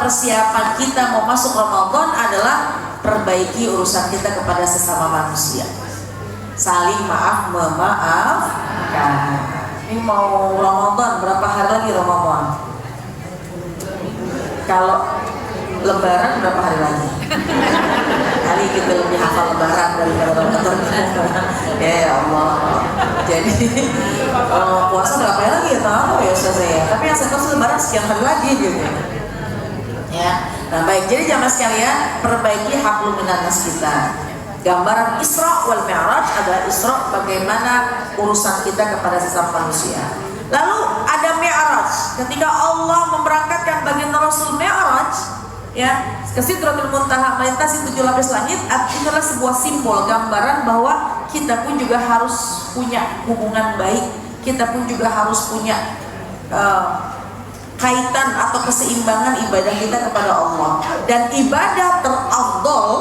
persiapan kita mau masuk Ramadan adalah perbaiki urusan kita kepada sesama manusia, saling maaf memaafkan. Ini mau Ramadan, berapa hari lagi Ramadan? Kalau Lebaran berapa hari lagi? Kali kita lebih hafal Lebaran daripada Ramadan. Ya Allah. Jadi puasa berapa hari lagi ya tahu ya Ustaz saya. Tapi yang saya tahu Lebaran sekian hari lagi gitu. Ya. Nah baik, jadi jamaah sekalian, perbaiki hablum minan nas kita. Gambaran Isra wal Mi'raj adalah Isra bagaimana urusan kita kepada sesama manusia. Lalu ada Mi'raj, ketika Allah memberangkatkan baginda Rasul Mi'raj ya ke Sidratul Muntaha, melintasi 7 lapis langit. Ini adalah sebuah simbol gambaran bahwa kita pun juga harus punya hubungan baik, kita pun juga harus punya kaitan atau keseimbangan ibadah kita kepada Allah. Dan ibadah terafdol,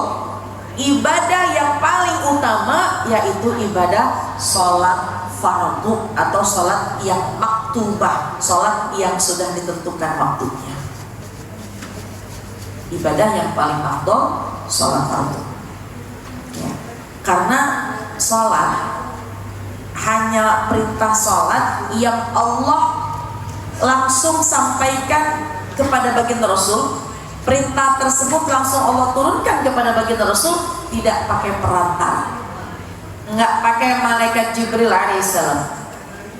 ibadah yang paling utama yaitu ibadah sholat fardu atau sholat yang maktubah, sholat yang sudah ditentukan waktunya. Ibadah yang paling afdol sholat fardu ya. Karena sholat hanya perintah sholat yang Allah langsung sampaikan kepada baginda Rasul. Perintah tersebut langsung Allah turunkan kepada baginda Rasul, tidak pakai perantara, nggak pakai malaikat Jibril alaihissalam.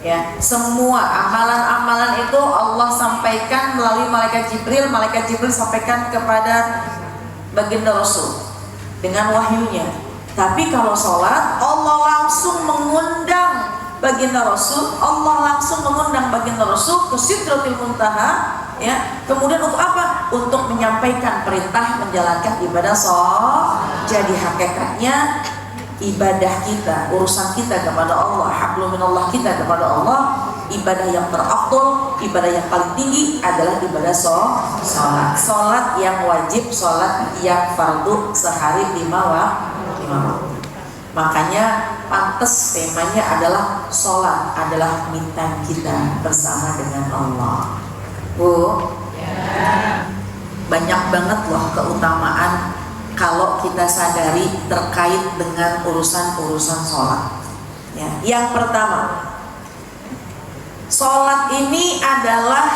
Ya, semua amalan-amalan itu Allah sampaikan melalui malaikat Jibril. Malaikat Jibril sampaikan kepada baginda Rasul dengan wahyunya. Tapi kalau sholat, Allah langsung mengundang baginda Rasul, Allah langsung mengundang baginda Rasul ke Sidratul Muntaha, ya. Kemudian untuk apa? Untuk menyampaikan perintah menjalankan ibadah sholat. Jadi hakikatnya ibadah kita, urusan kita kepada Allah, hablum minallah kita kepada Allah, ibadah yang terafdol, ibadah yang paling tinggi adalah ibadah sholat. Sholat yang wajib, sholat yang fardu sehari 5 waktu. Makanya pantas temanya adalah sholat adalah minta kita bersama dengan Allah. Bu, banyak banget loh keutamaan kalau kita sadari terkait dengan urusan-urusan sholat ya. Yang pertama, sholat ini adalah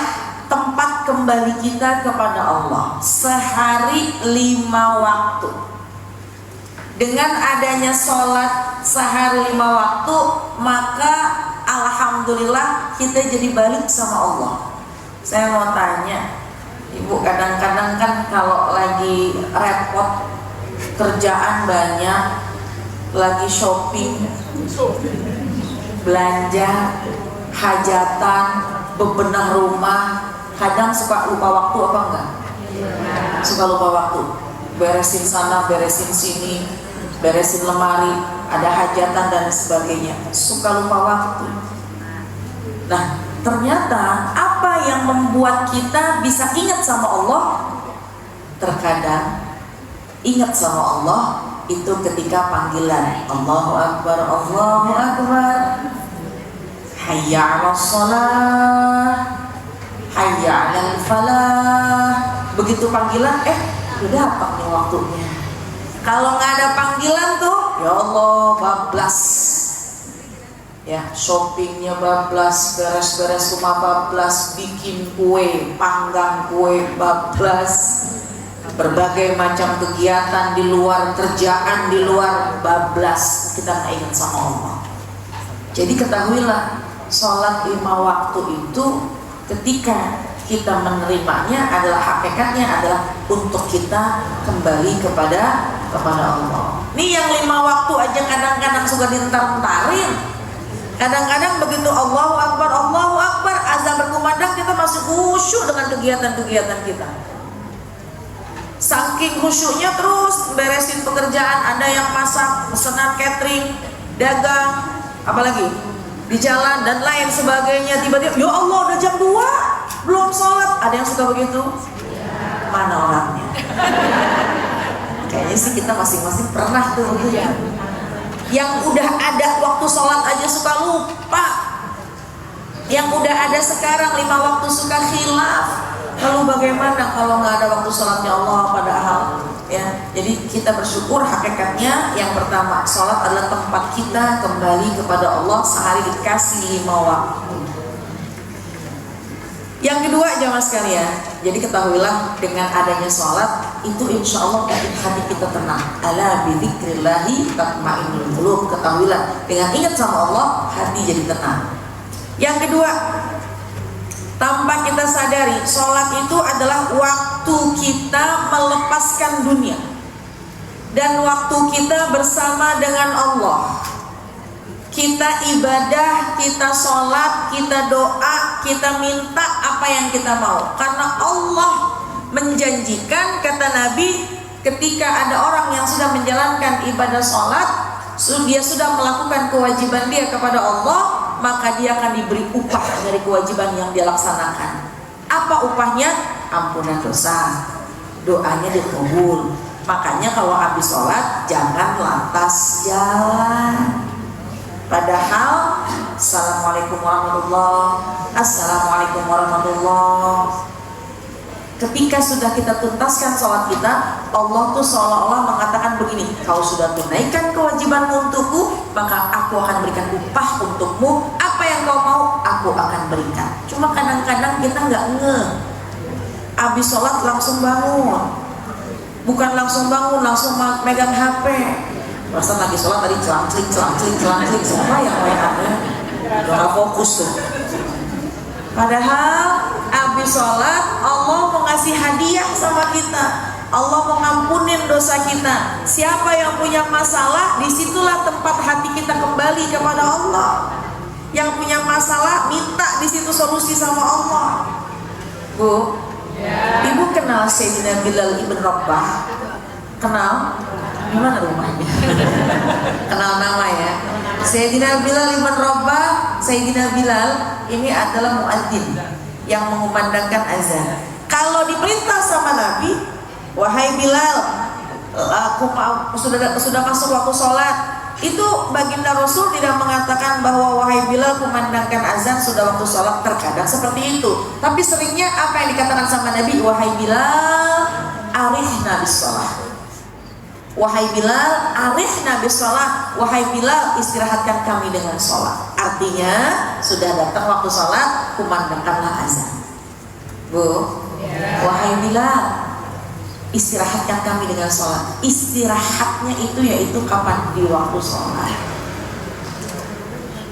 tempat kembali kita kepada Allah sehari 5 waktu. Dengan adanya sholat sehari 5 waktu, maka alhamdulillah kita jadi balik sama Allah. Saya mau tanya, Ibu, kadang-kadang kan kalau lagi repot, kerjaan banyak, lagi shopping, belanja, hajatan, bebenah rumah, kadang suka lupa waktu apa enggak? Suka lupa waktu, beresin sana, beresin sini, beresin lemari, ada hajatan dan sebagainya, suka lupa waktu. Nah, ternyata apa yang membuat kita bisa ingat sama Allah? Terkadang ingat sama Allah itu ketika panggilan Allahu Akbar, Allahu Akbar, hayya 'alas shalah, hayya 'alal falah. Begitu panggilan, udah dapat nih waktunya. Kalau nggak ada panggilan tuh, ya Allah, bablas. Ya, shoppingnya bablas, beres-beres rumah bablas, bikin kue, panggang kue bablas, berbagai macam kegiatan di luar, kerjaan di luar bablas. Kita nggak ingat sama Allah. Jadi ketahuilah, sholat 5 waktu itu ketika kita menerimanya adalah hakikatnya adalah untuk kita kembali kepada Allah. Ini yang 5 waktu aja kadang-kadang suka dientar-entarin. Kadang-kadang begitu Allahu Akbar, azan berkumandang kita masih khusyuk dengan kegiatan-kegiatan kita. Saking khusyuknya terus beresin pekerjaan, ada yang masak, pesanan catering, dagang, apalagi di jalan dan lain sebagainya. Tiba-tiba, ya Allah udah jam 2 belum sholat. Ada yang suka begitu? Mana orangnya? Kayaknya sih kita masing-masing pernah tuh begitu ya. Yang udah ada waktu sholat aja suka lupa, yang udah ada sekarang 5 waktu suka khilaf. Lalu bagaimana kalau nggak ada waktu Jadi kita bersyukur, hakikatnya yang pertama, sholat adalah tempat kita kembali kepada Allah, sehari dikasih 5 waktu. Yang kedua jamaah sekalian, jadi ketahuilah dengan adanya sholat itu insya Allah bikin hati kita tenang. Ala bidzikrillahi tatma'innul qulub. Ketahuilah dengan ingat sama Allah hati jadi tenang. Yang kedua, tanpa kita sadari, sholat itu adalah waktu kita melepaskan dunia dan waktu kita bersama dengan Allah. Kita ibadah, kita sholat, kita doa, kita minta apa yang kita mau. Karena Allah menjanjikan, kata Nabi, ketika ada orang yang sudah menjalankan ibadah sholat, dia sudah melakukan kewajiban dia kepada Allah, maka dia akan diberi upah dari kewajiban yang dia laksanakan. Apa upahnya? Ampunan dosa, doanya dikabul. Makanya kalau habis sholat jangan lantas jalan. Padahal Assalamualaikum warahmatullahi, Assalamualaikum warahmatullahi. Ketika sudah kita tuntaskan sholat kita, Allah tuh seolah-olah mengatakan begini, kau sudah tunaikan kewajibanmu untukku, maka aku akan berikan upah untukmu. Apa yang kau mau, aku akan berikan. Cuma kadang-kadang kita nggak ngeh, habis sholat langsung bangun. Bukan langsung bangun, langsung megang HP. Perasaan lagi sholat tadi celang-celing, siapa yang WA-nya? Udah fokus tuh. Padahal habis sholat Allah mau ngasih hadiah sama kita. Allah mau ngampunin dosa kita. Siapa yang punya masalah, disitulah tempat hati kita kembali kepada Allah. Yang punya masalah minta di situ solusi sama Allah. Bu, Ibu kenal Sayyidina Bilal ibn Rabah? Kenal? Gimana rumahnya? Kenal nama ya. Sayyidina Bilal ibn Rabah, Sayyidina Bilal ini adalah muadzin yang mengumandangkan azan. Kalau diperintah sama Nabi, wahai Bilal, aku sudah masuk waktu sholat, itu baginda Rasul tidak mengatakan bahwa wahai Bilal kumandangkan azan sudah waktu sholat. Terkadang seperti itu, tapi seringnya apa yang dikatakan sama Nabi, wahai Bilal, arihna bis sholat. Wahai Bilal, arihna bis sholat. Wahai Bilal, istirahatkan kami dengan sholat. Artinya sudah datang waktu sholat, kumandangkanlah azan. Bu, wahai Bilal, istirahatkan kami dengan sholat. Istirahatnya itu yaitu kapan? Di waktu sholat.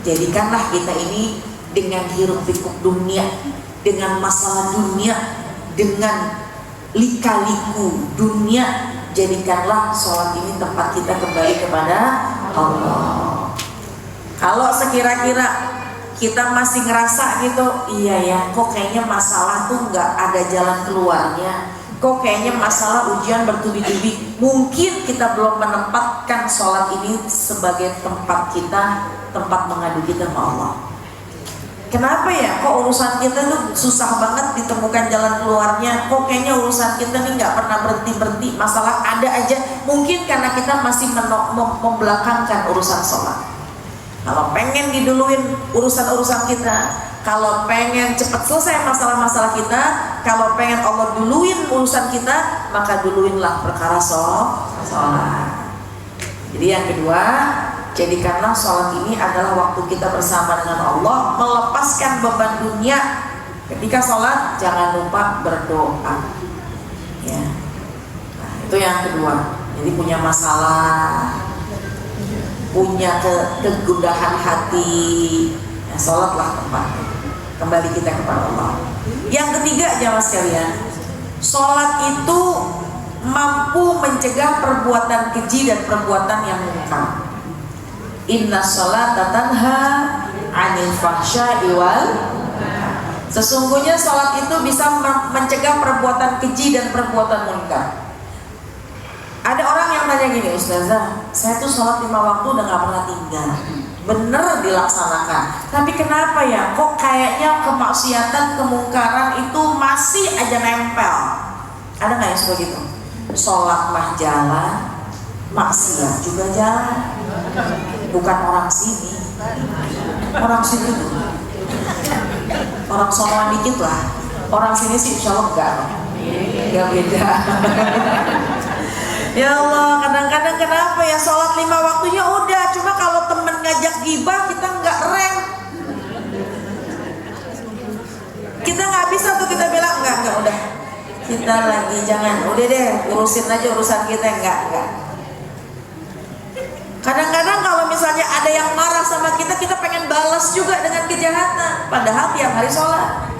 Jadikanlah kita ini dengan hiruk pikuk dunia, dengan masalah dunia, dengan lika-liku dunia, jadikanlah sholat ini tempat kita kembali kepada Allah. Kalau sekira-kira kita masih ngerasa gitu, iya ya, kok kayaknya masalah tuh nggak ada jalan keluarnya, kok kayaknya masalah ujian bertubi-tubi, mungkin kita belum menempatkan sholat ini sebagai tempat kita, tempat mengadu kita sama Allah. Kenapa ya, kok urusan kita tuh susah banget ditemukan jalan keluarnya, kok kayaknya urusan kita nih nggak pernah berhenti-berhenti, masalah ada aja. Mungkin karena kita masih membelakangkan urusan sholat. Kalau pengen diduluin urusan-urusan kita, kalau pengen cepat selesai masalah-masalah kita, kalau pengen Allah duluin urusan kita, maka duluinlah perkara sholat. Jadi yang kedua, jadikanlah sholat ini adalah waktu kita bersama dengan Allah, melepaskan beban dunia. Ketika sholat jangan lupa berdoa ya. Nah, itu yang kedua. Jadi punya masalah, punya kegundahan hati ya, sholatlah tempatnya, kembali kita kepada Allah. Yang ketiga jamaah sekalian, sholat itu mampu mencegah perbuatan keji dan perbuatan yang munkar. Inna sholata tanha 'anil fahsya'i wal. Sesungguhnya sholat itu bisa mencegah perbuatan keji dan perbuatan munkar. Ada orang yang nanya gini, Ustazah, saya tuh sholat 5 waktu udah gak pernah tinggal, bener dilaksanakan, tapi kenapa ya kok kayaknya kemaksiatan, kemungkaran itu masih aja nempel. Ada gak yang suka gitu? Sholat mah jalan, maksiat juga jalan. Bukan orang sini, orang sini tuh, orang sonoan dikit lah. Orang sini sih insya Allah enggak beda. Ya Allah, kadang-kadang kenapa ya sholat 5 waktunya udah, cuma kalau temen ngajak gibah kita nggak rem. Kita nggak bisa tuh, kita bilang enggak udah. Kita lagi jangan, udah deh urusin aja urusan kita, enggak. Kadang-kadang kalau misalnya ada yang marah sama kita, kita pengen balas juga dengan kejahatan, padahal tiap hari sholat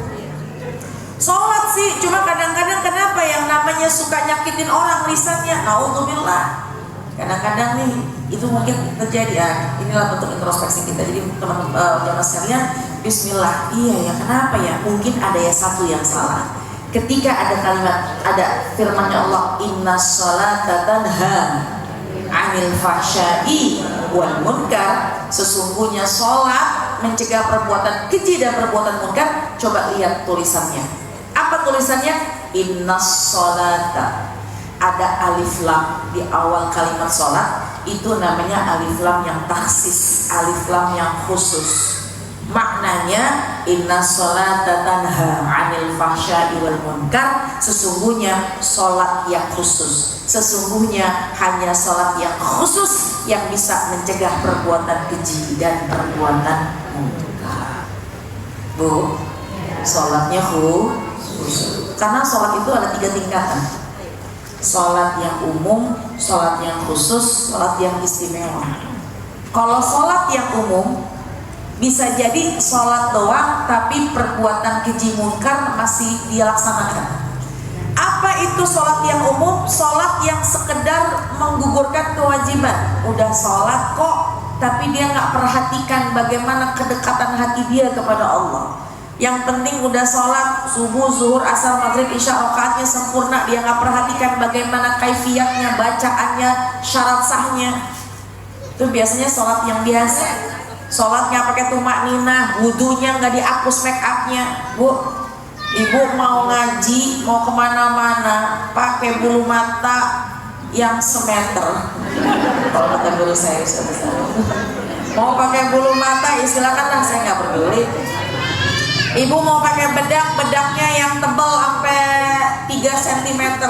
sih, cuma kadang-kadang kenapa yang namanya suka nyakitin orang lisannya, naudzubillah. Kadang-kadang nih itu mungkin terjadi ya. Inilah bentuk introspeksi kita. Jadi teman-teman jamaah sekalian, bismillah. Iya ya, kenapa ya? Mungkin ada ya satu yang salah. Ketika ada kalimat, ada firman-Nya Allah, innas sholata tanha 'anil fahsya'i wal munkar. Sesungguhnya sholat mencegah perbuatan keji dan perbuatan munkar. Coba lihat tulisannya. Apa tulisannya? Innas sholata. Ada alif lam di awal kalimat sholat, itu namanya alif lam yang taksis, alif lam yang khusus. Maknanya innas sholata tanha 'anil fahsya'i wal munkar. Sesungguhnya sholat yang khusus, sesungguhnya hanya sholat yang khusus yang bisa mencegah perbuatan keji dan perbuatan munkar. Bu, sholatnya khusus. Karena sholat itu ada 3 tingkatan. Sholat yang umum, sholat yang khusus, sholat yang istimewa. Kalau sholat yang umum bisa jadi sholat doang, tapi perbuatan keji munkar masih dia laksanakan. Apa itu sholat yang umum? Sholat yang sekedar menggugurkan kewajiban. Udah sholat kok, tapi dia nggak perhatikan bagaimana kedekatan hati dia kepada Allah. Yang penting udah sholat subuh, zuhur, asar, maghrib, isya, rakaatnya sempurna, dia nggak perhatikan bagaimana kaifiyatnya, bacaannya, syarat sahnya. Itu biasanya sholat yang biasa. Sholatnya pakai tumak ninah, wudunya nggak dihapus make upnya. Bu, ibu mau ngaji, mau kemana-mana, pakai bulu mata yang semeter. Kalau kata guru saya, mau pakai bulu mata, silakanlah, saya nggak peduli. Ibu mau pakai bedaknya yang tebal sampai 3 cm,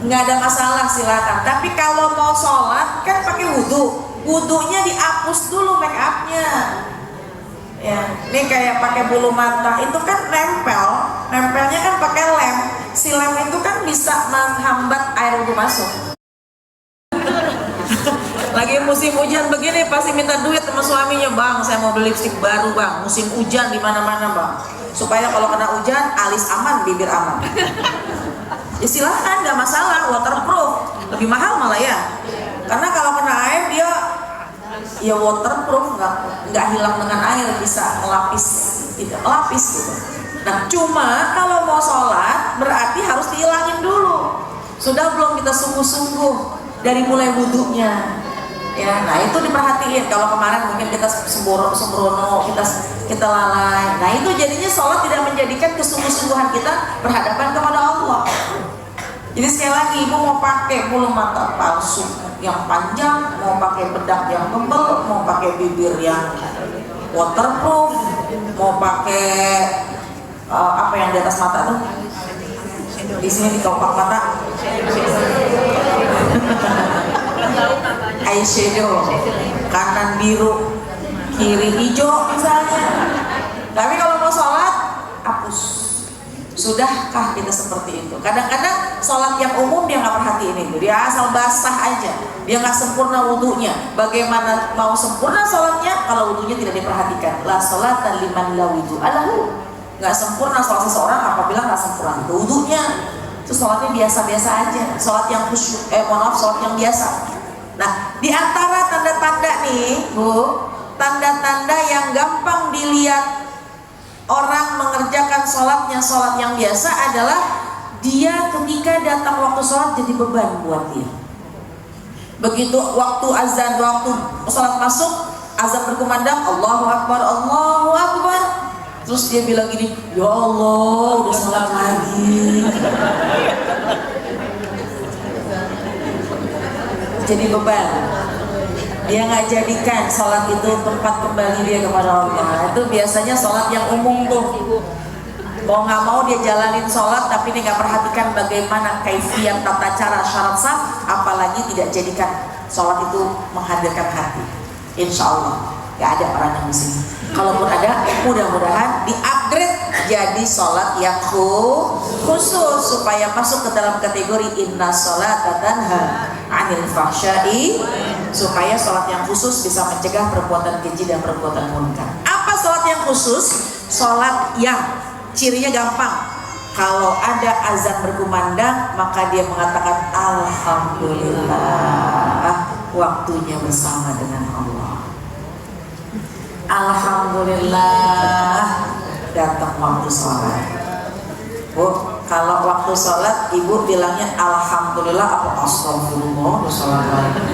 nggak ada masalah, silakan. Tapi kalau mau sholat kan pakai wudunya dihapus dulu make upnya. Ya, ini kayak pakai bulu mata itu kan nempelnya kan pakai lem. Si lem itu kan bisa menghambat air wudu masuk. Lagi musim hujan begini pasti minta duit sama suaminya, bang saya mau beli lipstik baru bang, musim hujan di mana-mana bang, supaya kalau kena hujan alis aman, bibir aman. Ya silahkan, nggak masalah, waterproof, lebih mahal malah ya, karena kalau kena air dia ya waterproof, nggak hilang dengan air, bisa melapis, tidak melapis gitu. Nah cuma kalau mau sholat berarti harus dihilangin dulu. Sudah belum kita sungguh-sungguh dari mulai wudhunya? Ya, nah itu diperhatiin. Kalau kemarin mungkin kita sembrono, kita lalai. Nah itu jadinya sholat tidak menjadikan kesungguh-sungguhan kita berhadapan kepada Allah. Jadi sekali lagi, ibu mau pakai bulu mata palsu yang panjang, mau pakai bedak yang tebal, mau pakai bibir yang waterproof, mau pakai apa yang di atas mata tuh? Di sini di kelopak mata. Eyeshadow, kanan biru, kiri hijau misalnya. Tapi kalau mau sholat, hapus. Sudahkah kita seperti itu? Kadang-kadang sholat yang umum dia nggak perhatiin itu, dia asal basah aja, dia nggak sempurna wudhunya. Bagaimana mau sempurna sholatnya kalau wudhunya tidak diperhatikan? La sholata liman la wudu alahu. Nggak sempurna sholat seseorang apabila nggak sempurna itu wudhunya. Itu sholatnya biasa-biasa aja, sholat yang khusyuk, sholat yang biasa. Nah, di antara tanda-tanda nih, Bu, tanda-tanda yang gampang dilihat orang mengerjakan sholatnya sholat yang biasa adalah dia ketika datang waktu sholat jadi beban buat dia. Begitu waktu azan, waktu sholat masuk, azan berkumandang, Allahu Akbar, Allahu Akbar. Terus dia bilang gini, ya Allah, udah sholat lagi. Jadi beban. Dia nggak jadikan sholat itu tempat kembali dia kepada Allah. Itu biasanya sholat yang umum tuh. Mau nggak mau dia jalanin sholat, tapi dia nggak perhatikan bagaimana kaifiat tata cara syarat sah, apalagi tidak jadikan sholat itu menghadirkan hati. Insya Allah nggak ada orang yang di sini. Kalaupun ada, mudah-mudahan di-upgrade jadi sholat yang khusus supaya masuk ke dalam kategori inna sholata tanha 'anil fahsya'i, supaya sholat yang khusus bisa mencegah perbuatan keji dan perbuatan munkar. Apa sholat yang khusus? Sholat yang cirinya gampang. Kalau ada azan berkumandang, maka dia mengatakan alhamdulillah, waktunya bersama dengan Allah. Alhamdulillah, datang waktu sholat. Bu, kalau waktu sholat ibu bilangnya alhamdulillah apa astagfirullah sholat lagi?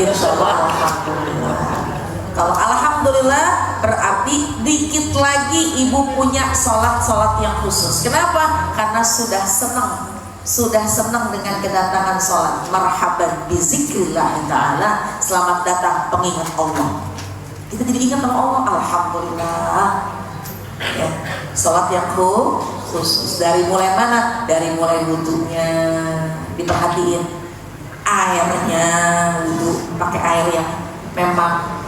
Insya Allah alhamdulillah. Kalau alhamdulillah berarti dikit lagi ibu punya sholat yang khusus. Kenapa? Karena sudah senang dengan kedatangan sholat. Marhaban bizikrillah ta'ala, selamat datang pengingat Allah. Kita jadi ingat sama Allah, alhamdulillah. Ya, sholat yang khusus. Dari mulai mana? Dari mulai wudunya diperhatiin, airnya, wudu pakai air yang memang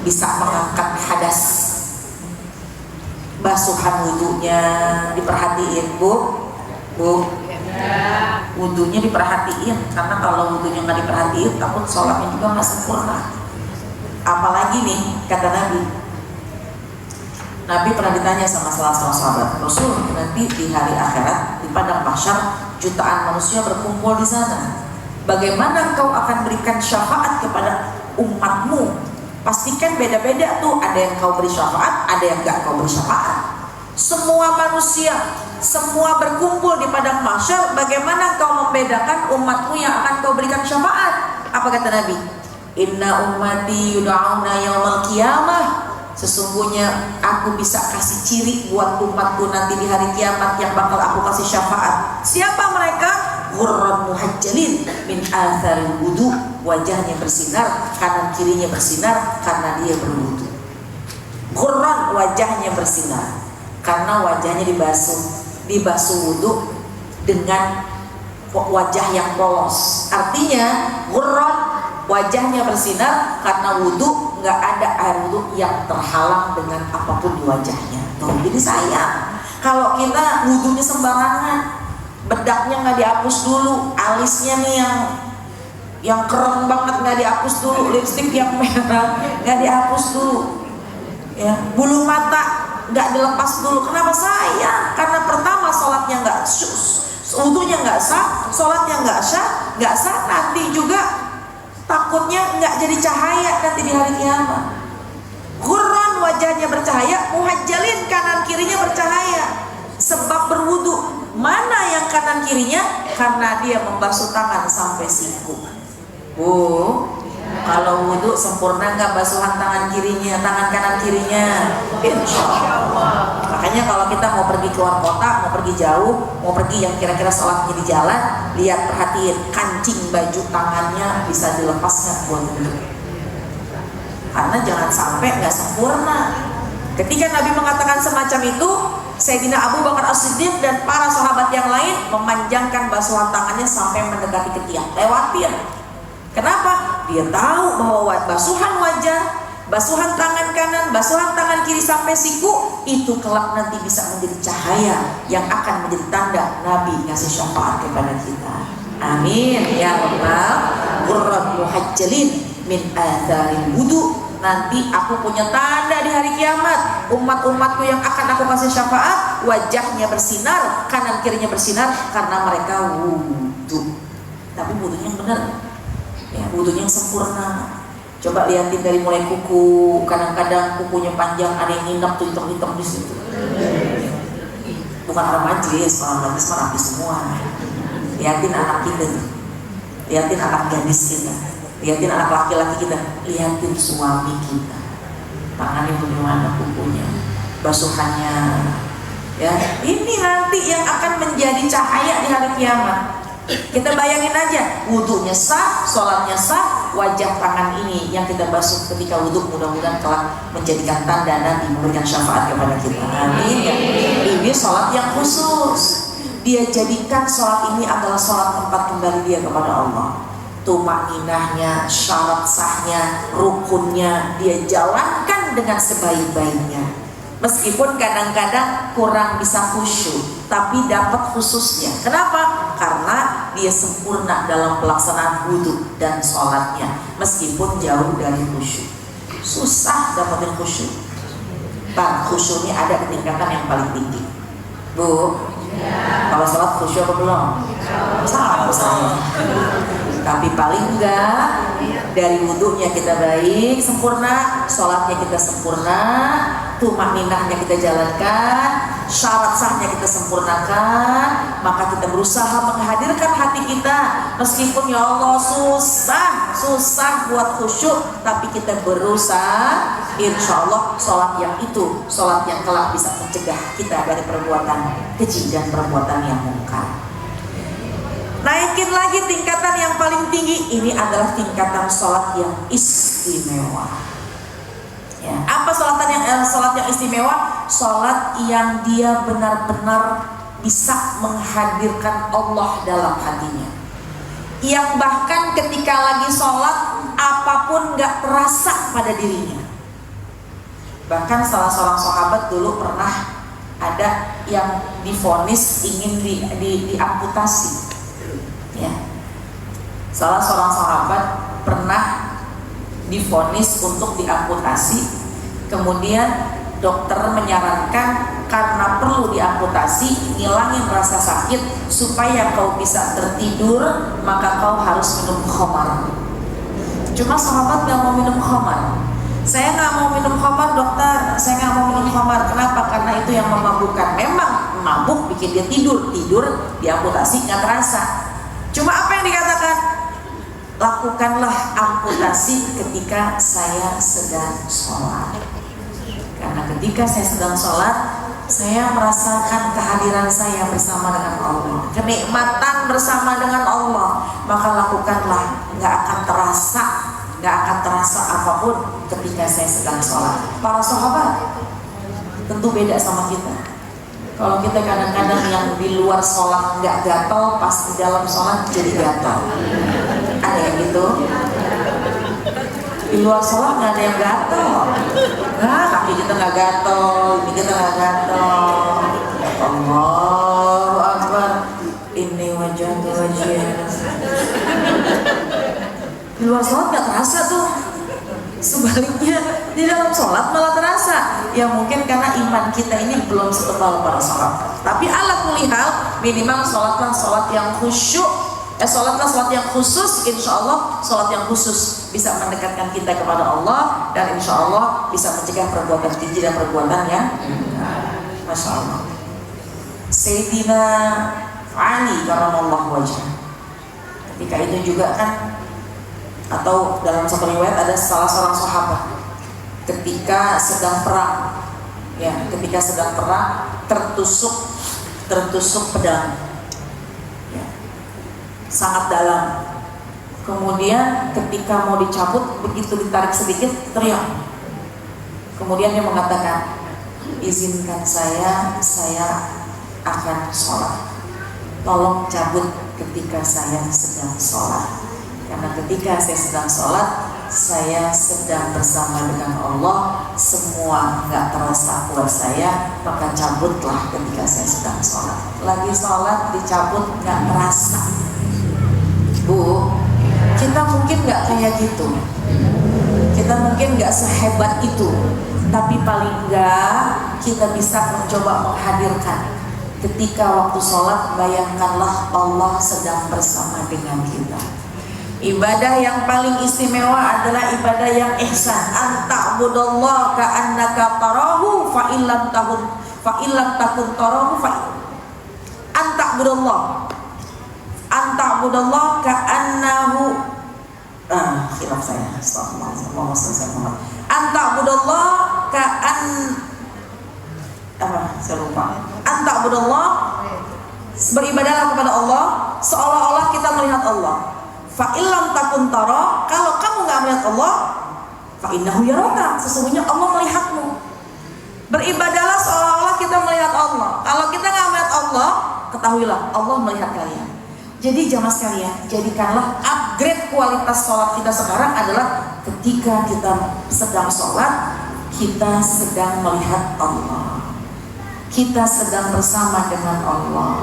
bisa mengangkat hadas. Basuhan wudunya diperhatiin, bu, wudunya diperhatiin, karena kalau wudunya nggak diperhatiin, takut sholatnya juga nggak sempurna. Apalagi nih kata Nabi pernah ditanya sama salah seorang sahabat, Rasul, nanti di hari akhirat di padang mahsyar jutaan manusia berkumpul di sana. Bagaimana engkau akan berikan syafaat kepada umatmu? Pastikan beda-beda tuh, ada yang kau beri syafaat, ada yang gak kau beri syafaat. Semua manusia, semua berkumpul di padang mahsyar, bagaimana kau membedakan umatmu yang akan kau berikan syafaat? Apa kata Nabi? Inna ummati yud'auna yaumal qiyamah. Sesungguhnya aku bisa kasih ciri buat umatku nanti di hari kiamat yang bakal aku kasih syafaat. Siapa mereka? Ghurran muhajjalin min atharil wudu. Wajahnya bersinar, kanan kirinya bersinar karena dia berwudu. Ghurran, wajahnya bersinar karena wajahnya dibasuh wudu dengan wajah yang polos. Artinya ghurran, wajahnya bersinar karena wudu, nggak ada air wudu yang terhalang dengan apapun di wajahnya. Tuh, jadi sayang kalau kita wudunya sembarangan, bedaknya nggak dihapus dulu, alisnya nih yang keren banget nggak dihapus dulu, lipstik yang merah nggak dihapus dulu, ya, bulu mata nggak dilepas dulu. Kenapa sayang? Karena pertama sholatnya nggak wudunya nggak sah, sholatnya nggak sah, nanti juga takutnya nggak jadi cahaya nanti di hari kiamat. Ghurran, wajahnya bercahaya, muhajjalin, kanan kirinya bercahaya sebab berwudu. Mana yang kanan kirinya? Karena dia membasuh tangan sampai siku. Kalau wudu sempurna nggak basuhan tangan kanan kirinya? Insya Allah. Makanya kalau kita mau pergi keluar kota, mau pergi jauh, mau pergi yang kira-kira sholatnya di jalan, lihat, perhatiin kancing baju tangannya bisa dilepas nggak buat wudu. Karena jangan sampai nggak sempurna. Ketika Nabi mengatakan semacam itu, Sayyidina Abu Bakar As-Siddiq dan para sahabat yang lain memanjangkan basuhan tangannya sampai mendekati ketiak, lewatin. Kenapa? Dia tahu bahwa basuhan wajah, basuhan tangan kanan, basuhan tangan kiri sampai siku itu kelak nanti bisa menjadi cahaya yang akan menjadi tanda Nabi ngasih syafaat kepada kita. Amin ya rabbal ghurran muhajjalin min atharil wudu. Nanti aku punya tanda di hari kiamat, umat-umatku yang akan aku kasih syafaat wajahnya bersinar, kanan kirinya bersinar karena mereka wudu. Tapi wudunya yang benar, ya, wudunya yang sempurna. Coba lihatin dari mulai kuku, kadang-kadang kukunya panjang, ada yang nginep tuh hitam-hitam di situ. Bukan orang majlis mah rapi semua. Lihatin anak kita, lihatin anak gadis kita, lihatin anak laki-laki kita, lihatin suami kita, tangannya bagaimana, kukunya, basuhannya, ya. Ini nanti yang akan menjadi cahaya di hari kiamat. Kita bayangin aja, wudunya sah, sholatnya sah, wajah tangan ini yang kita basuh ketika wudhu, mudah-mudahan kelak menjadikan tanda Nabi memberikan syafaat kepada kita. Amin. Ini sholat yang khusus. Dia jadikan sholat ini adalah sholat tempat kembali dia kepada Allah. Tumaninahnya, syarat sahnya, rukunnya dia jalankan dengan sebaik-baiknya. Meskipun kadang-kadang kurang bisa khusyuk, tapi dapat khususnya. Kenapa? Karena dia sempurna dalam pelaksanaan wudhu dan sholatnya, meskipun jauh dari khusyuk. Susah dapetin khusyuk. Khusyuknya ada di tingkatan yang paling tinggi. Bu, kalau sholat khusyuk apa belum? Sama saya. Tapi paling enggak dari wudhunya kita baik, sempurna, sholatnya kita sempurna, tumaninahnya kita jalankan, syarat sahnya kita sempurnakan, maka kita berusaha menghadirkan hati kita. Meskipun ya Allah susah buat khusyuk, tapi kita berusaha. Insya Allah sholat yang itu, sholat yang kelak bisa mencegah kita dari perbuatan keji dan perbuatan yang mungkar. Naikin lagi tingkatan yang paling tinggi, ini adalah tingkatan sholat yang istimewa. Ya, apa sholat yang istimewa? Sholat yang dia benar-benar bisa menghadirkan Allah dalam hatinya. Yang bahkan ketika lagi sholat, apapun gak terasa pada dirinya. Bahkan salah seorang sahabat dulu pernah ada yang divonis ingin diamputasi. Ya. Salah seorang sahabat pernah divonis untuk diamputasi, kemudian dokter menyarankan karena perlu diamputasi, ngilangin rasa sakit supaya kau bisa tertidur, maka kau harus minum khamar. Cuma sahabat gak mau minum khamar. Saya gak mau minum khamar dokter, saya gak mau minum khamar. Kenapa? Karena itu yang memabukkan. Memang mabuk bikin dia tidur diamputasi gak terasa. Cuma apa yang dikatakan? Lakukanlah amputasi ketika saya sedang sholat. Karena ketika saya sedang sholat, saya merasakan kehadiran saya bersama dengan Allah, kenikmatan bersama dengan Allah. Maka lakukanlah, gak akan terasa apapun ketika saya sedang sholat. Para sahabat tentu beda sama kita. Kalau kita kadang-kadang yang di luar sholat nggak gatal, pas di dalam sholat jadi gatal. Ada yang gitu? Di luar sholat nggak ada yang gatal. Nah, kaki kita nggak gatal, ini kita nggak gatal. Allahu Akbar. Ini wajah. Di luar sholat nggak terasa tuh. Sebaliknya di dalam sholat malah terasa. Ya mungkin karena iman kita ini belum setebal para sholat. Tapi ala kulli hal, minimal sholatlah sholat yang khusyuk. Sholatlah sholat yang khusus. Insya Allah sholat yang khusus bisa mendekatkan kita kepada Allah, dan insya Allah bisa mencegah perbuatan keji dan perbuatan yang Masya Allah. Sayyidina Ali karramallahu wajhah, ketika itu juga kan, atau dalam satu riwayat ada salah seorang sahabat ketika sedang perang, tertusuk pedang, ya, sangat dalam. Kemudian ketika mau dicabut, begitu ditarik sedikit, teriak. Kemudian dia mengatakan, izinkan saya akan sholat. Tolong cabut ketika saya sedang sholat. Karena ketika saya sedang sholat, saya sedang bersama dengan Allah, semua nggak terasa buat saya, maka cabutlah ketika saya sedang sholat. Lagi sholat dicabut nggak terasa. Bu, kita mungkin nggak kayak gitu, kita mungkin nggak sehebat itu, tapi paling nggak kita bisa mencoba menghadirkan ketika waktu sholat, bayangkanlah Allah sedang bersama dengan kita. Ibadah yang paling istimewa adalah ibadah yang ihsan. Anta'budallaha ka'annaka tarahu fa illam takun tarahu fa anta'budallaha ka'annahu khilaf saya. Astagfirullah. Anta'budallaha saya lupa. Anta'budallaha, beribadahlah kepada Allah seolah-olah kita melihat Allah. Fa illam takun tara, kalau kamu nggak melihat Allah, fa innahu yaraka, sesungguhnya Allah melihatmu. Beribadahlah seolah-olah kita melihat Allah. Kalau kita nggak melihat Allah, ketahuilah Allah melihat kalian. Jadi jamaah sekalian, jadikanlah upgrade kualitas sholat kita sekarang adalah ketika kita sedang sholat, kita sedang melihat Allah, kita sedang bersama dengan Allah.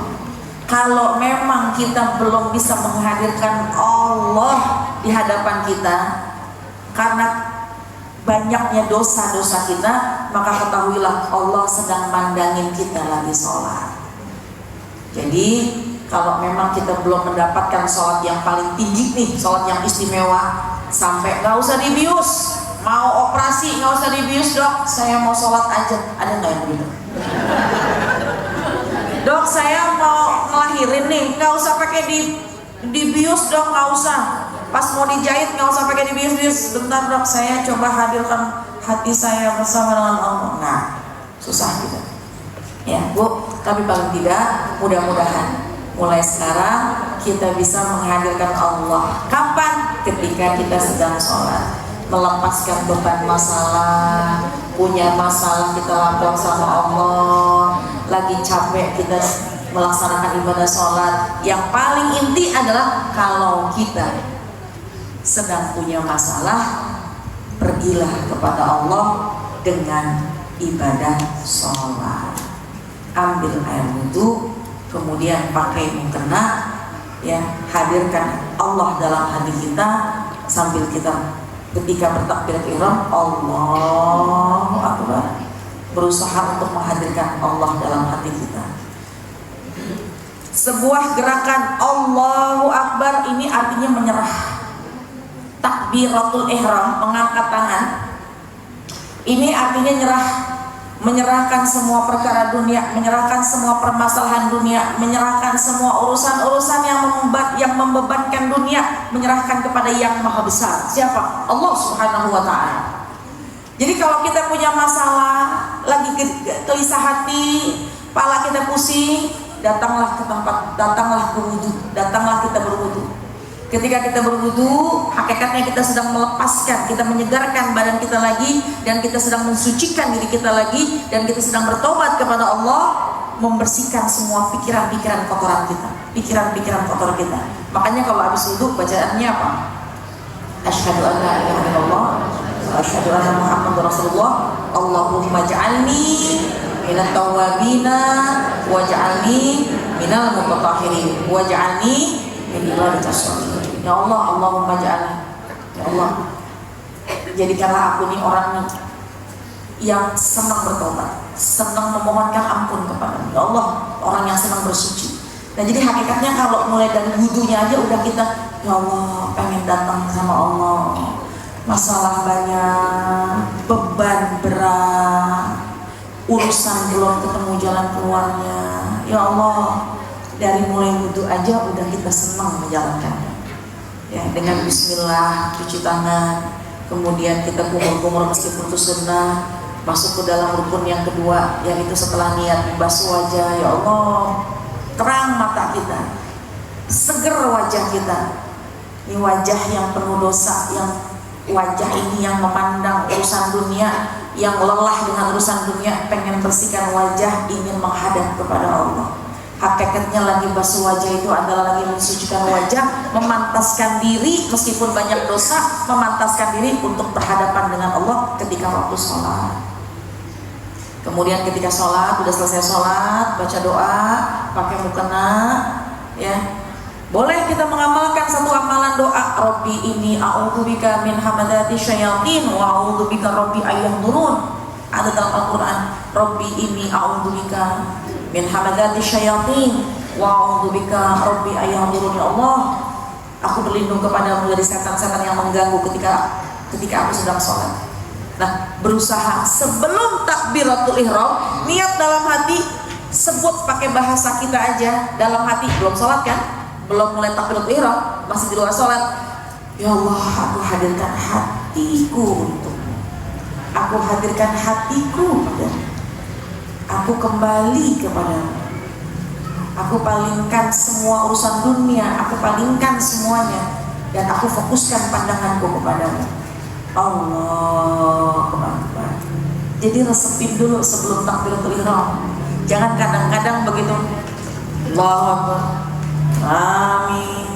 Kalau memang kita belum bisa menghadirkan Allah di hadapan kita karena banyaknya dosa-dosa kita, maka ketahuilah Allah sedang mandangin kita lagi sholat. Jadi kalau memang kita belum mendapatkan sholat yang paling tinggi nih, sholat yang istimewa, sampai gak usah dibius, mau operasi gak usah dibius, dok saya mau sholat aja, ada gak yang begitu? Dok saya mau ngelahirin nih, gak usah pakai dibius dok, gak usah. Pas mau dijahit gak usah pakai dibius-bius, bentar dok saya coba hadirkan hati saya bersama dengan Allah. Nah susah gitu ya Bu, tapi paling tidak mudah-mudahan mulai sekarang kita bisa menghadirkan Allah. Kapan? Ketika kita sedang sholat, melepaskan beban masalah, punya masalah kita lapor sama Allah, lagi capek kita melaksanakan ibadah sholat. Yang paling inti adalah kalau kita sedang punya masalah, pergilah kepada Allah dengan ibadah sholat. Ambil air wudhu, kemudian pakai mukena, ya, hadirkan Allah dalam hati kita sambil kita ketika bertakbir ihram Allahu Akbar, berusaha untuk menghadirkan Allah dalam hati kita. Sebuah gerakan Allahu Akbar ini artinya menyerah. Takbiratul ihram, mengangkat tangan, ini artinya nyerah. Menyerahkan semua perkara dunia, menyerahkan semua permasalahan dunia, menyerahkan semua urusan-urusan yang membebankan dunia, menyerahkan kepada Yang Maha Besar. Siapa? Allah Subhanahu wa Ta'ala. Jadi kalau kita punya masalah, lagi gelisah hati, kepala kita pusing, datanglah ke tempat, datanglah berwudu, datanglah kita berwudu. Ketika kita berwudu, hakikatnya kita sedang melepaskan, kita menyegarkan badan kita lagi, dan kita sedang mensucikan diri kita lagi, dan kita sedang bertobat kepada Allah, membersihkan semua pikiran-pikiran kotoran kita, pikiran-pikiran kotor kita. Makanya kalau habis wudu bacaannya apa? Asyhadu an la ilaha illallah wa asyhadu anna Muhammadar Rasulullah. Allahumma ja'alni minat tawwabina waj'alni minal mutatahhirin waj'alni min ibadatis sholihin. Ya Allah, Allahumma ja'alni, ya Allah, jadikanlah aku nih orang yang senang bertobat, senang memohonkan ampun kepadamu. Ya Allah, orang yang senang bersuci. Nah jadi hakikatnya kalau mulai dari wudunya aja udah kita, ya Allah pengen datang sama Allah, masalah banyak, beban berat, urusan belum ketemu jalan keluarnya. Ya Allah, dari mulai wudu aja udah kita senang menjalankannya. Ya, dengan bismillah cuci tangan, kemudian kita kumur-kumur meskipun itu sunnah, masuk ke dalam rukun yang kedua, yaitu setelah niat membasuh wajah. Ya Allah, terang mata kita, seger wajah kita. Ini wajah yang penuh dosa, yang wajah ini yang memandang urusan dunia, yang lelah dengan urusan dunia, pengen bersihkan wajah, ingin menghadap kepada Allah. Hakikatnya lagi basuh wajah itu adalah lagi mensucikan wajah, memantaskan diri meskipun banyak dosa, memantaskan diri untuk berhadapan dengan Allah ketika waktu sholat. Kemudian ketika sholat, udah selesai sholat, baca doa, pakai mukena, ya. Boleh kita mengamalkan satu amalan doa, Rabbi ini a'udzubika min hamadati syayatin wa a'udzubika Rabbi ayyahdurun. Ada dalam Al-Quran, Rabbi ini a'udzubika min hamadati syayatin wa a'udzubika Rabbi ayyahdurun. Ya Allah, aku berlindung kepadamu dari setan-setan yang mengganggu ketika aku sedang sholat. Nah, berusaha sebelum takbiratul ihram, niat dalam hati, sebut pakai bahasa kita aja dalam hati, belum sholat kan? Belum mulai takbiratul ihram, masih di luar sholat. Ya Allah, aku hadirkan hatiku untukmu. Aku hadirkan hatiku padamu. Aku kembali kepadamu. Aku palingkan semua urusan dunia, aku palingkan semuanya. dan aku fokuskan pandanganku kepadamu. Allahu Akbar. Jadi resepin dulu sebelum takbiratul ihram. Jangan kadang-kadang begitu Allahu Akbar, amin.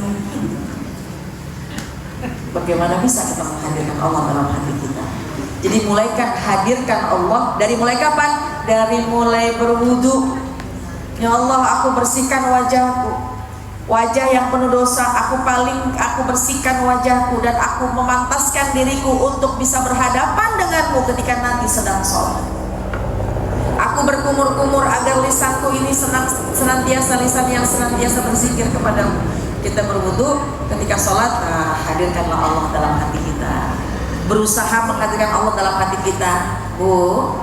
Bagaimana bisa kita menghadirkan Allah dalam hati kita? Jadi hadirkan Allah dari mulai kapan? Dari mulai berwudu. Ya Allah, aku bersihkan wajahku, wajah yang penuh dosa, aku bersihkan wajahku dan aku memantaskan diriku untuk bisa berhadapan denganmu ketika nanti sedang sholat. Aku berkumur-kumur agar lisanku ini senantiasa lisan yang senantiasa berzikir kepadamu. Kita berwudu ketika sholat, hadirkanlah Allah dalam hati kita. Berusaha menghadirkan Allah dalam hati kita, Bu,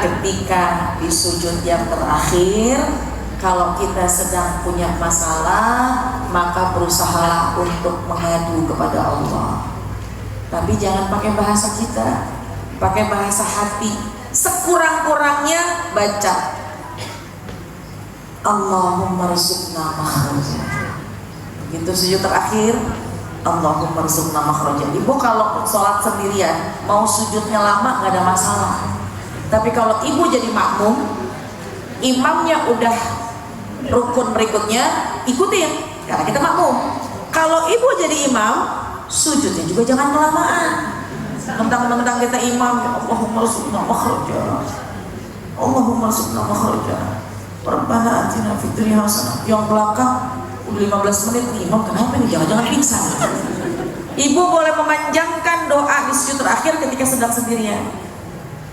ketika di sujud yang terakhir, kalau kita sedang punya masalah, maka berusahalah untuk mengadu kepada Allah. Tapi jangan pakai bahasa kita, pakai bahasa hati. Sekurang-kurangnya baca Allahumma rzuqna makhraja. Begitu sujud terakhir, Allahumma rzuqna makhraja. Ibu kalau sholat sendirian, mau sujudnya lama nggak ada masalah. Tapi kalau ibu jadi makmum, imamnya udah rukun berikutnya, ikutin karena kita makmum. Kalau ibu jadi imam, sujudnya juga jangan kelamaan. Mentang-mentang kita imam, Allahumma rzuqna makhraja, Allahumma rzuqna makhraja, Rabbana atina fid dunya hasanah. Yang belakang udah 15 menit nih, imam kenapa nih? Jangan-jangan pingsan. Ibu boleh memanjangkan doa di sujud terakhir ketika sedang sendirian.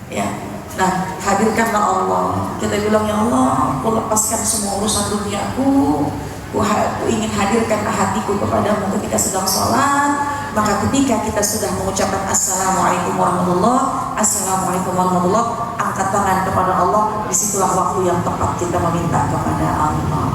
Ya. Nah, hadirkanlah Allah. Kita bilang, ya Allah, aku lepaskan semua urusan duniaku. Aku ingin hadirkan hatiku kepadamu ketika sedang sholat. Maka ketika kita sudah mengucapkan Assalamualaikum warahmatullah, angkat tangan kepada Allah. Disitulah waktu yang tepat kita meminta kepada Allah.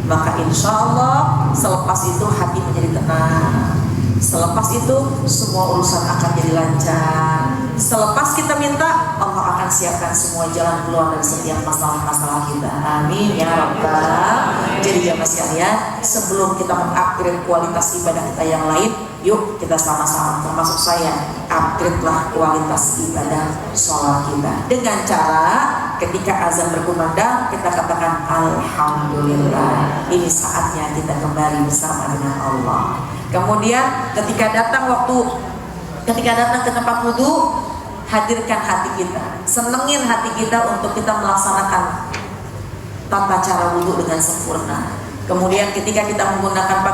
Maka insya Allah selepas itu hati menjadi tenang. Selepas itu semua urusan akan jadi lancar. Selepas kita minta, Allah akan siapkan semua jalan keluar dari setiap masalah-masalah kita. Amin ya Rabbal. Jadi jamaah sekalian, sebelum kita mengupgrade kualitas ibadah kita yang lain, yuk kita sama-sama, termasuk saya, upgrade lah kualitas ibadah sholat kita dengan cara ketika azan berkumandang kita katakan Alhamdulillah, ini saatnya kita kembali bersama dengan Allah. Kemudian ketika datang ke tempat wudhu, hadirkan hati kita, senengin hati kita untuk kita melaksanakan tata cara wudhu dengan sempurna. Kemudian ketika kita menggunakan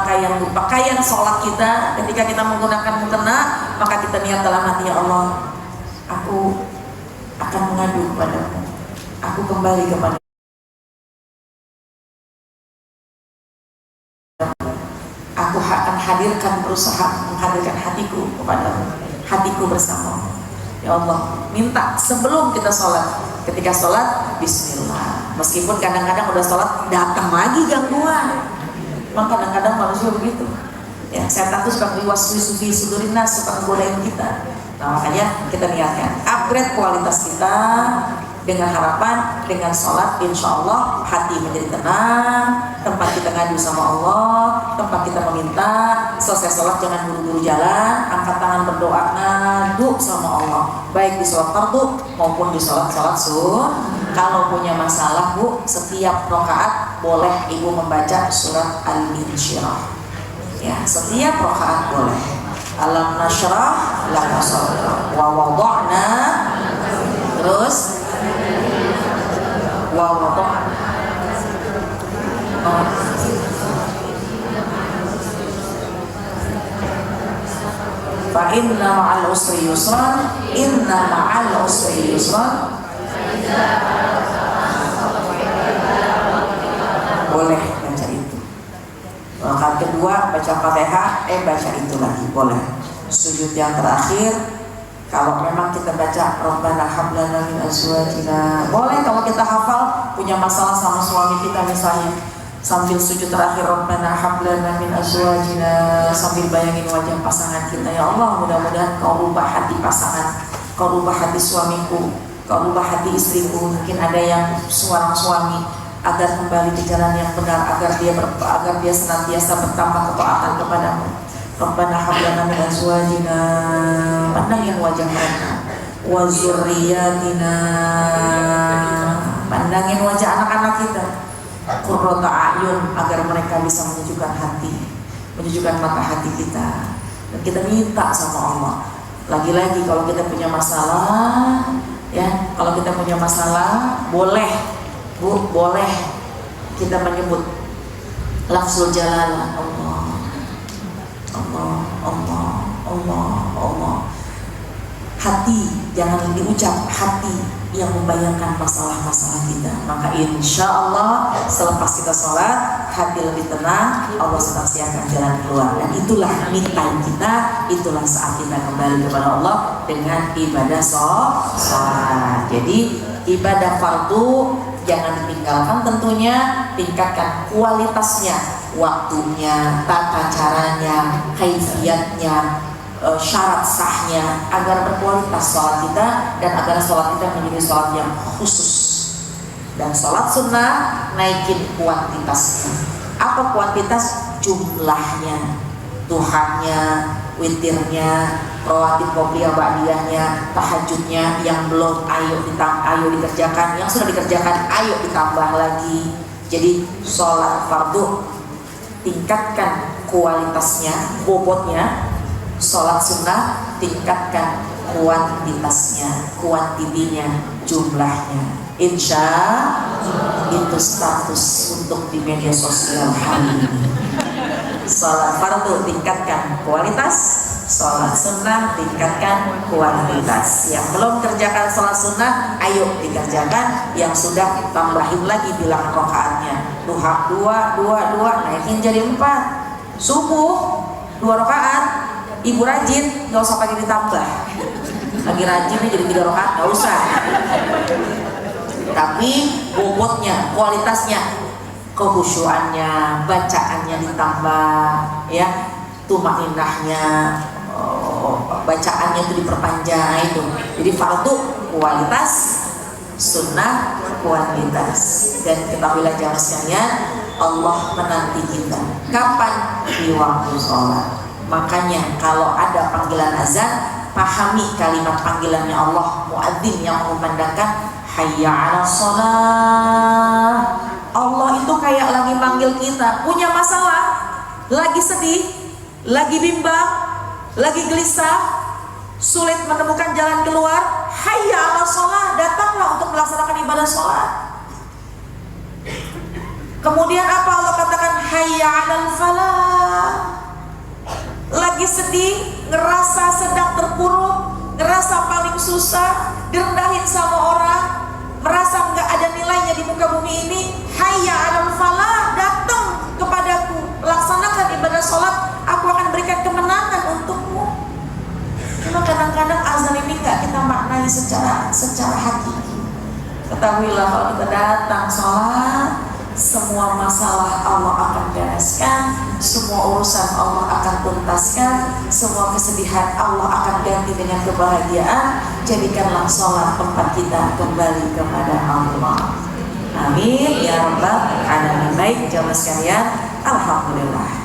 pakaian sholat kita, ketika kita menggunakan mukena, maka kita niat dalam hati, ya Allah, aku akan mengadu kepadamu, aku kembali kepada, aku akan berusaha menghadirkan hatiku kepadamu, hatiku bersamamu. Ya Allah, minta sebelum kita sholat, ketika sholat Bismillah. Meskipun kadang-kadang udah sholat datang lagi gangguan, memang kadang-kadang manusia begitu. Ya, setan tuh suka wiwaswis fi sudurinas, suka godain kita. Nah, makanya kita niatkan upgrade kualitas kita dengan harapan dengan sholat, insya Allah hati menjadi tenang, tempat kita ngadu sama Allah, tempat kita meminta. Selesai sholat jangan buru-buru jalan, angkat tangan berdoa, ngadu sama Allah, baik di sholat fardu maupun di sholat sun. Kalau punya masalah Bu, setiap rakaat boleh ibu membaca surat Al-Insyirah. Ya, setiap rakaat boleh. Alam nashrah laka sadrak wa wada'na, terus wa wada'na, fa inna ma'al usri yusran, inna ma'al usri yusran. Boleh baca itu. Rakaat kedua baca Fatihah, baca itu lagi boleh. Sujud yang terakhir, kalau memang kita baca Rabbana hab lana min azwajina, boleh. Kalau kita hafal, punya masalah sama suami kita misalnya, sambil sujud terakhir Rabbana hab lana min azwajina, sambil bayangin wajah pasangan kita, ya Allah, mudah-mudahan kau rubah hati pasangan, kau rubah hati suamiku, kau rubah hati istriku. Mungkin ada yang seorang suami agar kembali di jalan yang benar, agar dia senantiasa bertambah ketaatan kepadamu. Rabbana hab lana min azwajina, pandangin wajah mereka, wa dzurriyyatina, pandangin wajah anak-anak kita, qurrata a'yun, agar mereka bisa menyejukkan hati, menyejukkan mata hati kita. Dan kita minta sama Allah, lagi-lagi kalau kita punya masalah, ya, kalau kita punya masalah, boleh kita menyebut lafzul jalalah, Allah, Allah, Allah, Allah, Allah. Hati, jangan diucap, hati yang membayangkan masalah-masalah kita. Maka insya Allah selepas kita sholat, hati lebih tenang, Allah sedang siapkan jalan keluar. Dan itulah me time kita, itulah saat kita kembali kepada Allah dengan ibadah sholat. Jadi ibadah fardu jangan ditinggalkan, tentunya tingkatkan kualitasnya, waktunya, tata caranya, kaifiyatnya, syarat sahnya, agar berkualitas sholat kita dan agar sholat kita menjadi sholat yang khusus. Dan sholat sunnah naikin kuantitasnya. Apa kuantitas? Jumlahnya, duhanya, witirnya, rawatib qobliyah ba'diyahnya, tahajudnya. Yang belum ayo dikerjakan, yang sudah dikerjakan ayo ditambah lagi. Jadi sholat fardu tingkatkan kualitasnya, bobotnya. Sholat sunnah tingkatkan kuantitasnya, kuantitinya, jumlahnya. Insya itu status untuk di media sosial hari ini. Sholat fardu tingkatkan kualitas, sholat sunnah tingkatkan kuantitas. Yang belum kerjakan sholat sunnah, ayo dikerjakan. Yang sudah tambahin lagi bilangan rakaatnya. Duha 2, naikin jadi 4. Subuh 2 rakaat. Ibu rajin, nggak usah pakai ditambah. Lagi rajin nih jadi 3 rakaat, nggak usah. Tapi bobotnya, kualitasnya, kehusyuannya, bacaannya ditambah, ya, tumaninahnya, bacaannya itu diperpanjang itu. Jadi fardu kualitas, sunnah kuantitas. Dan ketahuilah jamaah sekalian, Allah menanti kita. Kapan? Di waktu sholat. Makanya kalau ada panggilan azan, pahami kalimat panggilannya Allah, muadzin yang mengumandangkan hayya 'alas shalah. Allah itu kayak lagi manggil kita, punya masalah, lagi sedih, lagi bimbang, lagi gelisah, sulit menemukan jalan keluar, hayya 'alas shalah, datanglah untuk melaksanakan ibadah sholat. Kemudian apa Allah katakan? Hayya 'alal falah. Lagi sedih, ngerasa sedang terpuruk, ngerasa paling susah, direndahin sama orang, merasa nggak ada nilainya di muka bumi ini, hayya 'alal falah, datang kepadaku, laksanakan ibadah sholat, aku akan berikan kemenangan untukmu. Cuma kadang-kadang azan ini nggak kita maknai secara hakiki. Ketahuilah kalau kita datang sholat, semua masalah Allah akan bereskan, semua urusan Allah akan tuntaskan, semua kesedihan Allah akan ganti dengan kebahagiaan. Jadikanlah sholat tempat kita kembali kepada Allah. Amin ya rabbal alamin. Baik jamaah sekalian, alhamdulillah.